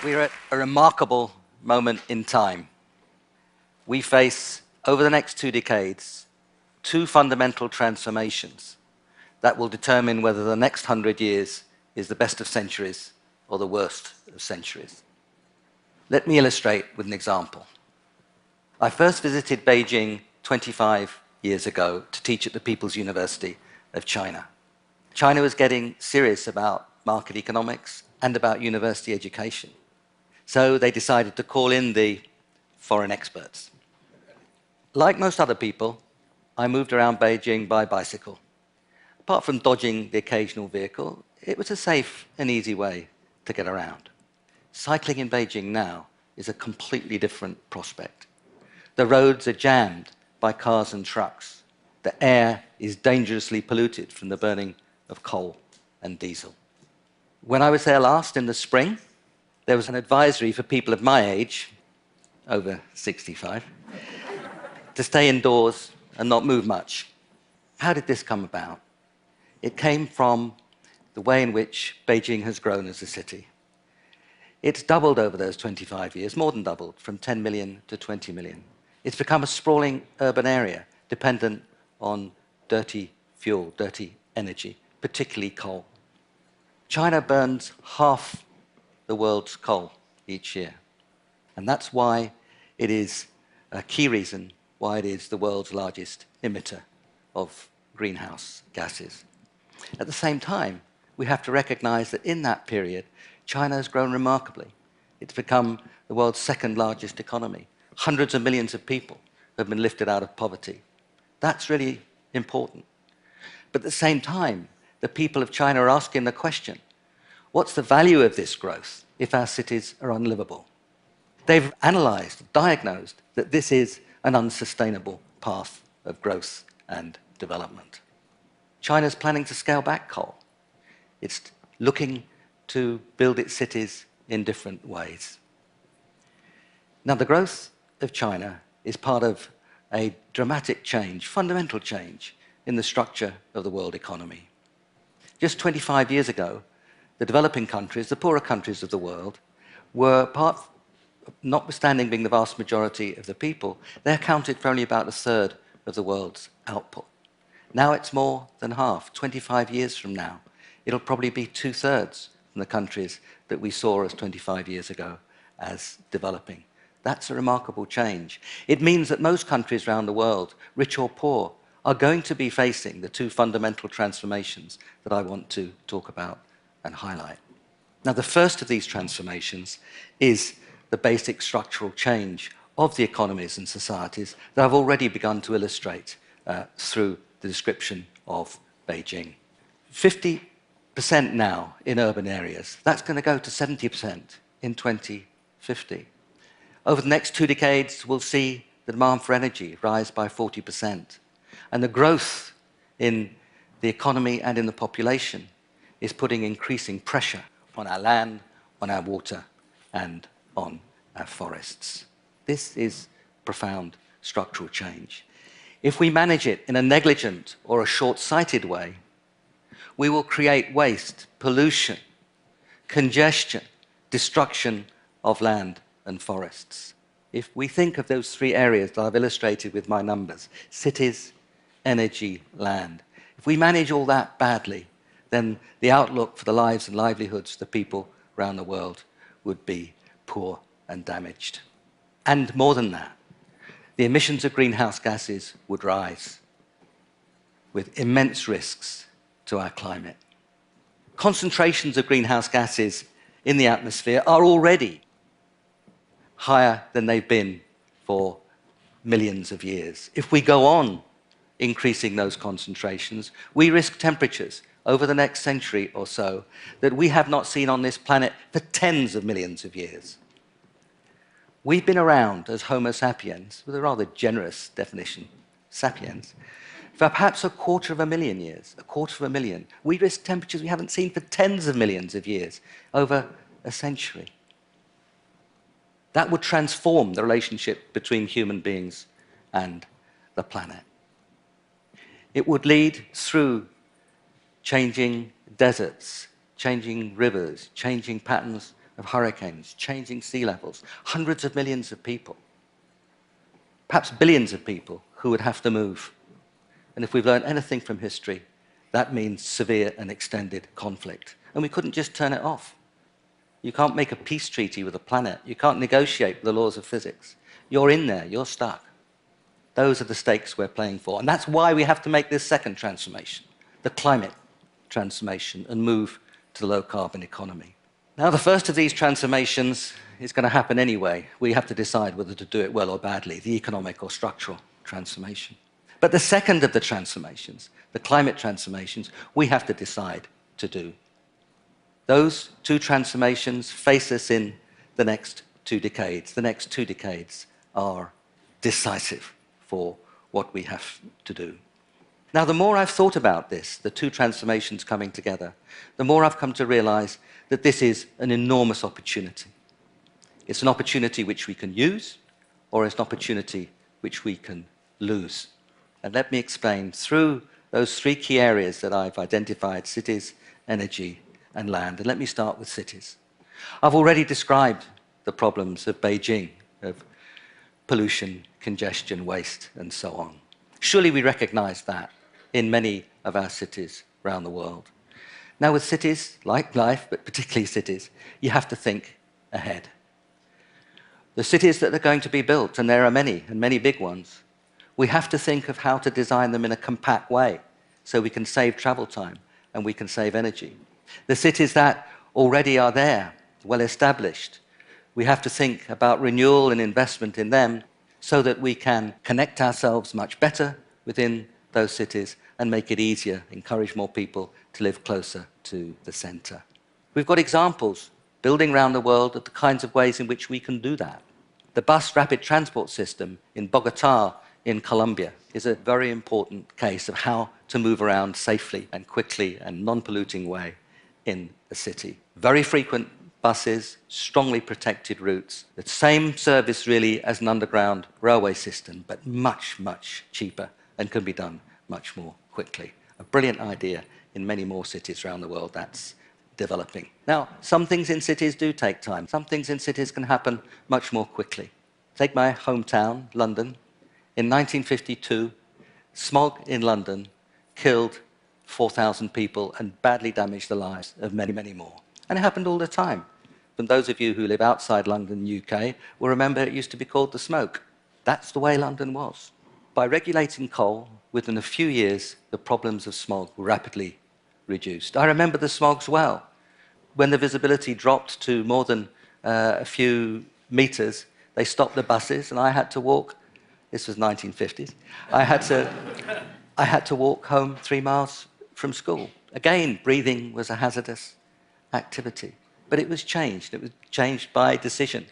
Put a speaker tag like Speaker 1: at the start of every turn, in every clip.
Speaker 1: We're at a remarkable moment in time. We face, over the next 2 decades, 2 fundamental transformations that will determine whether the next 100 years is the best of centuries or the worst of centuries. Let me illustrate with an example. I first visited Beijing 25 years ago to teach at the People's University of China. China was getting serious about market economics and about university education. So they decided to call in the foreign experts. Like most other people, I moved around Beijing by bicycle. Apart from dodging the occasional vehicle, it was a safe and easy way to get around. Cycling in Beijing now is a completely different prospect. The roads are jammed by cars and trucks. The air is dangerously polluted from the burning of coal and diesel. When I was there last in the spring, there was an advisory for people of my age, over 65, to stay indoors and not move much. How did this come about? It came from the way in which Beijing has grown as a city. It's doubled over those 25 years, more than doubled, from 10 million to 20 million. It's become a sprawling urban area dependent on dirty fuel, dirty energy, particularly coal. China burns half the world's coal each year. And that's why it is a key reason why it is the world's largest emitter of greenhouse gases. At the same time, we have to recognize that in that period, China has grown remarkably. It's become the world's second largest economy. Hundreds of millions of people have been lifted out of poverty. That's really important. But at the same time, the people of China are asking the question, what's the value of this growth if our cities are unlivable? They've analyzed, diagnosed that this is an unsustainable path of growth and development. China's planning to scale back coal. It's looking to build its cities in different ways. Now, the growth of China is part of a dramatic change, fundamental change in the structure of the world economy. Just 25 years ago, the developing countries, the poorer countries of the world, were notwithstanding being the vast majority of the people, they accounted for only about a third of the world's output. Now it's more than half. 25 years from now, it'll probably be 2/3 from the countries that we saw as 25 years ago as developing. That's a remarkable change. It means that most countries around the world, rich or poor, are going to be facing the 2 fundamental transformations that I want to talk about and highlight. Now, the first of these transformations is the basic structural change of the economies and societies that I've already begun to illustrate through the description of Beijing. 50% now in urban areas. That's going to go to 70% in 2050. Over the next 2 decades, we'll see the demand for energy rise by 40%. And the growth in the economy and in the population is putting increasing pressure on our land, on our water, and on our forests. This is profound structural change. If we manage it in a negligent or a short-sighted way, we will create waste, pollution, congestion, destruction of land and forests. If we think of those 3 areas that I've illustrated with my numbers, cities, energy, land, if we manage all that badly, then the outlook for the lives and livelihoods of the people around the world would be poor and damaged. And more than that, the emissions of greenhouse gases would rise with immense risks to our climate. Concentrations of greenhouse gases in the atmosphere are already higher than they've been for millions of years. If we go on increasing those concentrations, we risk temperatures over the next century or so that we have not seen on this planet for tens of millions of years. We've been around as Homo sapiens, with a rather generous definition, sapiens, for perhaps 250,000 years, 250,000. We risk temperatures we haven't seen for tens of millions of years, over a century. That would transform the relationship between human beings and the planet. It would lead through changing deserts, changing rivers, changing patterns of hurricanes, changing sea levels, hundreds of millions of people, perhaps billions of people who would have to move. And if we've learned anything from history, that means severe and extended conflict. And we couldn't just turn it off. You can't make a peace treaty with a planet. You can't negotiate the laws of physics. You're in there, you're stuck. Those are the stakes we're playing for. And that's why we have to make this second transformation, the climate transformation, and move to the low-carbon economy. Now, the first of these transformations is going to happen anyway. We have to decide whether to do it well or badly, the economic or structural transformation. But the second of the transformations, the climate transformations, we have to decide to do. Those two transformations face us in the next 2 decades. The next 2 decades are decisive for what we have to do. Now, the more I've thought about this, the two transformations coming together, the more I've come to realize that this is an enormous opportunity. It's an opportunity which we can use, or it's an opportunity which we can lose. And let me explain through those 3 key areas that I've identified: cities, energy, and land. And let me start with cities. I've already described the problems of Beijing, of pollution, congestion, waste, and so on. Surely we recognize that in many of our cities around the world. Now, with cities, like life, but particularly cities, you have to think ahead. The cities that are going to be built, and there are many, and many big ones, we have to think of how to design them in a compact way so we can save travel time and we can save energy. The cities that already are there, well established, we have to think about renewal and investment in them so that we can connect ourselves much better within those cities and make it easier, encourage more people to live closer to the center. We've got examples building around the world of the kinds of ways in which we can do that. The bus rapid transport system in Bogota in Colombia is a very important case of how to move around safely and quickly and non-polluting way in a city. Very frequent buses, strongly protected routes, the same service really as an underground railway system, but much, much cheaper and can be done much more quickly. A brilliant idea in many more cities around the world that's developing. Now, some things in cities do take time. Some things in cities can happen much more quickly. Take my hometown, London. In 1952, smog in London killed 4,000 people and badly damaged the lives of many, many more. And it happened all the time. And those of you who live outside London, UK, will remember it used to be called the smoke. That's the way London was. By regulating coal, within a few years, the problems of smog were rapidly reduced. I remember the smogs well. When the visibility dropped to more than a few meters, they stopped the buses and I had to walk. This was 1950s. I had to walk home 3 miles from school. Again, breathing was a hazardous activity. But it was changed. It was changed by decision.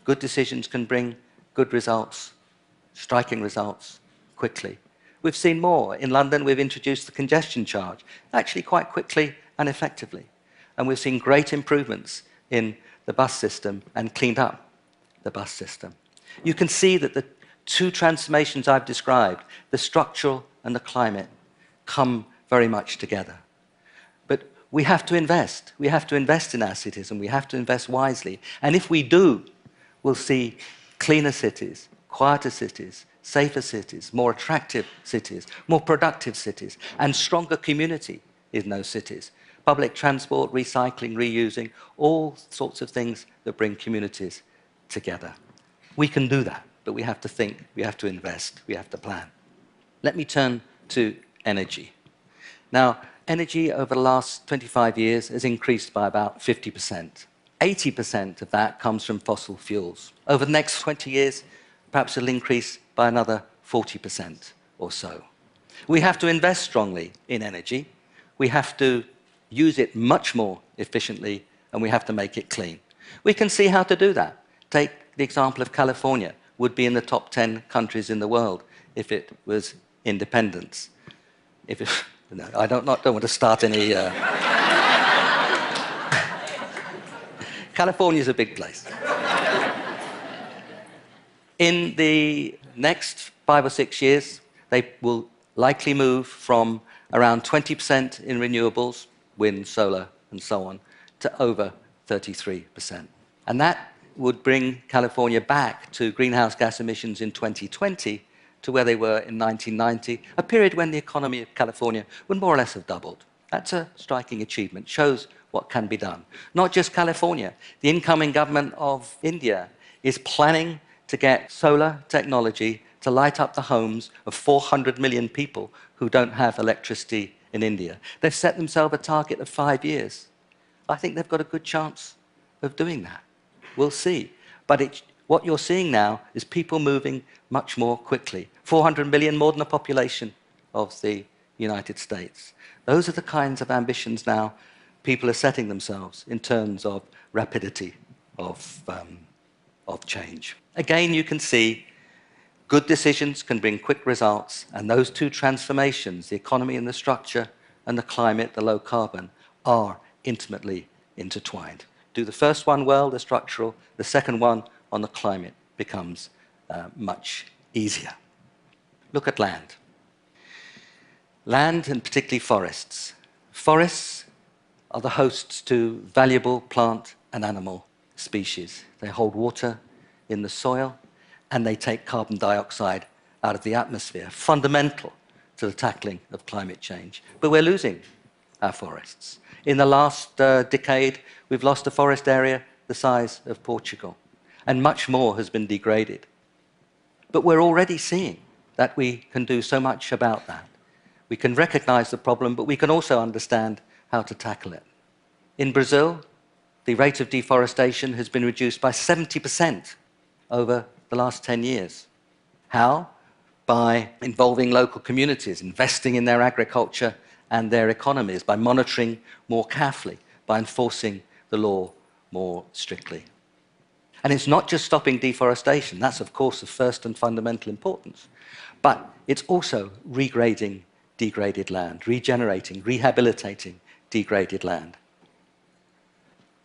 Speaker 1: Good decisions can bring good results, striking results, quickly. We've seen more. In London, we've introduced the congestion charge, actually quite quickly and effectively. And we've seen great improvements in the bus system and cleaned up the bus system. You can see that the two transformations I've described, the structural and the climate, come very much together. But we have to invest. We have to invest in our cities, and we have to invest wisely. And if we do, we'll see cleaner cities, quieter cities, safer cities, more attractive cities, more productive cities, and stronger community in those cities. Public transport, recycling, reusing, all sorts of things that bring communities together. We can do that, but we have to think, we have to invest, we have to plan. Let me turn to energy. Now, energy over the last 25 years has increased by about 50%. 80% of that comes from fossil fuels. Over the next 20 years, perhaps it'll increase by another 40% or so. We have to invest strongly in energy. We have to use it much more efficiently, and we have to make it clean. We can see how to do that. Take the example of California, would be in the top 10 countries in the world if it was independent. No, I don't want to start any... California's a big place. In the next 5 or 6 years, they will likely move from around 20% in renewables, wind, solar, and so on, to over 33%. And that would bring California back to greenhouse gas emissions in 2020 to where they were in 1990, a period when the economy of California would more or less have doubled. That's a striking achievement, shows what can be done. Not just California, the incoming government of India is planning to get solar technology to light up the homes of 400 million people who don't have electricity in India. They've set themselves a target of 5 years. I think they've got a good chance of doing that. We'll see. But what you're seeing now is people moving much more quickly. 400 million, more than the population of the United States. Those are the kinds of ambitions now people are setting themselves in terms of rapidity of change. Again, you can see good decisions can bring quick results, and those two transformations, the economy and the structure, and the climate, the low carbon, are intimately intertwined. Do the first one well, the structural, the second one on the climate becomes much easier. Look at land. Land, and particularly forests. Forests are the hosts to valuable plant and animal species. They hold water in the soil, and they take carbon dioxide out of the atmosphere, fundamental to the tackling of climate change. But we're losing our forests. In the last decade, we've lost a forest area the size of Portugal, and much more has been degraded. But we're already seeing that we can do so much about that. We can recognize the problem, but we can also understand how to tackle it. In Brazil, the rate of deforestation has been reduced by 70% over the last 10 years. How? By involving local communities, investing in their agriculture and their economies, by monitoring more carefully, by enforcing the law more strictly. And it's not just stopping deforestation, that's of course of first and fundamental importance, but it's also regrading degraded land, regenerating, rehabilitating degraded land.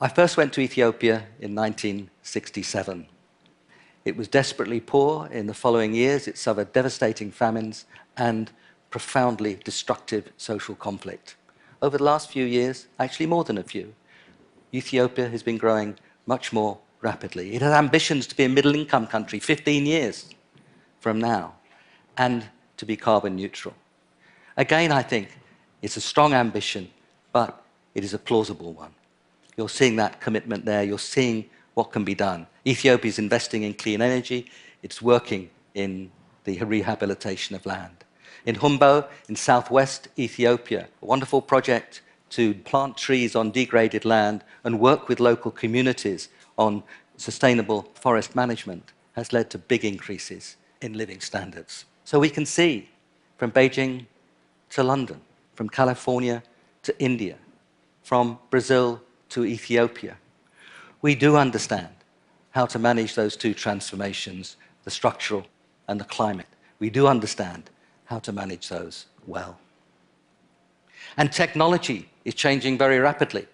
Speaker 1: I first went to Ethiopia in 1967. It was desperately poor. In the following years, it suffered devastating famines and profoundly destructive social conflict. Over the last few years, actually more than a few, Ethiopia has been growing much more rapidly. It has ambitions to be a middle-income country 15 years from now and to be carbon neutral. Again, I think it's a strong ambition, but it is a plausible one. You're seeing that commitment there. You're seeing what can be done. Ethiopia is investing in clean energy. It's working in the rehabilitation of land. In Humbo, in southwest Ethiopia, a wonderful project to plant trees on degraded land and work with local communities on sustainable forest management has led to big increases in living standards. So we can see from Beijing to London, from California to India, from Brazil to Ethiopia, we do understand how to manage those two transformations, the structural and the climate. We do understand how to manage those well. And technology is changing very rapidly.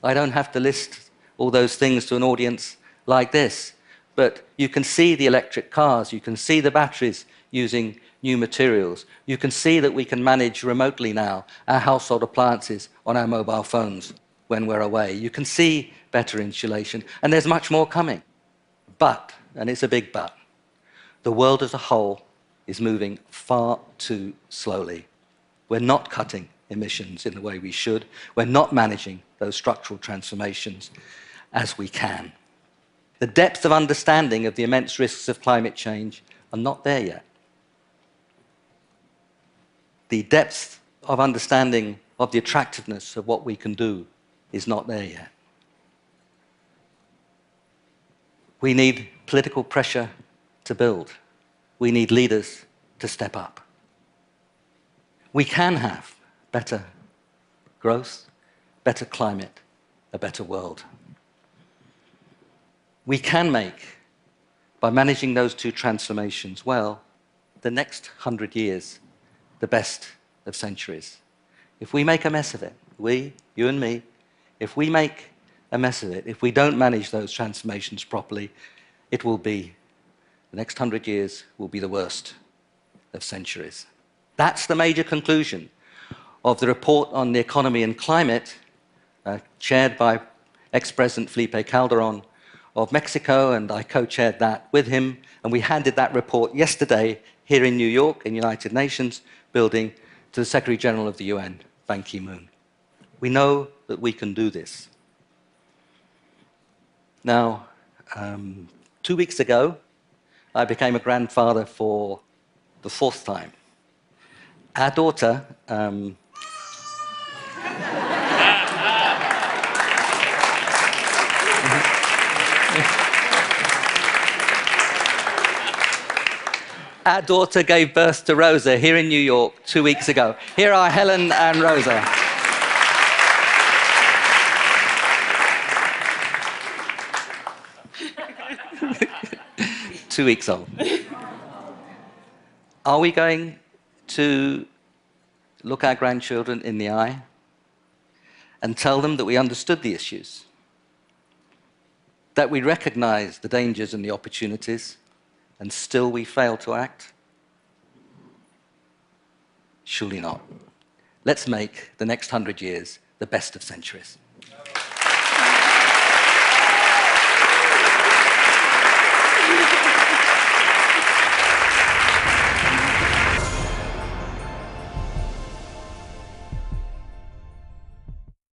Speaker 1: I don't have to list all those things to an audience like this, but you can see the electric cars, you can see the batteries using new materials. You can see that we can manage remotely now our household appliances on our mobile phones when we're away. You can see better insulation, and there's much more coming. But, and it's a big but, the world as a whole is moving far too slowly. We're not cutting emissions in the way we should. We're not managing those structural transformations as we can. The depth of understanding of the immense risks of climate change are not there yet. The depth of understanding of the attractiveness of what we can do is not there yet. We need political pressure to build. We need leaders to step up. We can have better growth, better climate, a better world. We can make, by managing those two transformations well, the next 100 years the best of centuries. If we make a mess of it, we, you and me, if we make a mess of it, if we don't manage those transformations properly, it will be, the next 100 years will be the worst of centuries. That's the major conclusion of the report on the economy and climate chaired by ex-President Felipe Calderon of Mexico, and I co-chaired that with him, and we handed that report yesterday here in New York, in the United Nations building, to the Secretary General of the UN, Ban Ki-moon. We know that we can do this. Now, 2 weeks ago, I became a grandfather for the 4th time. Our daughter, our daughter gave birth to Rosa here in New York 2 weeks ago. Here are Helen and Rosa. Two weeks old. Are we going to look our grandchildren in the eye and tell them that we understood the issues, that we recognize the dangers and the opportunities, and still we fail to act? Surely not. Let's make the next 100 years the best of centuries.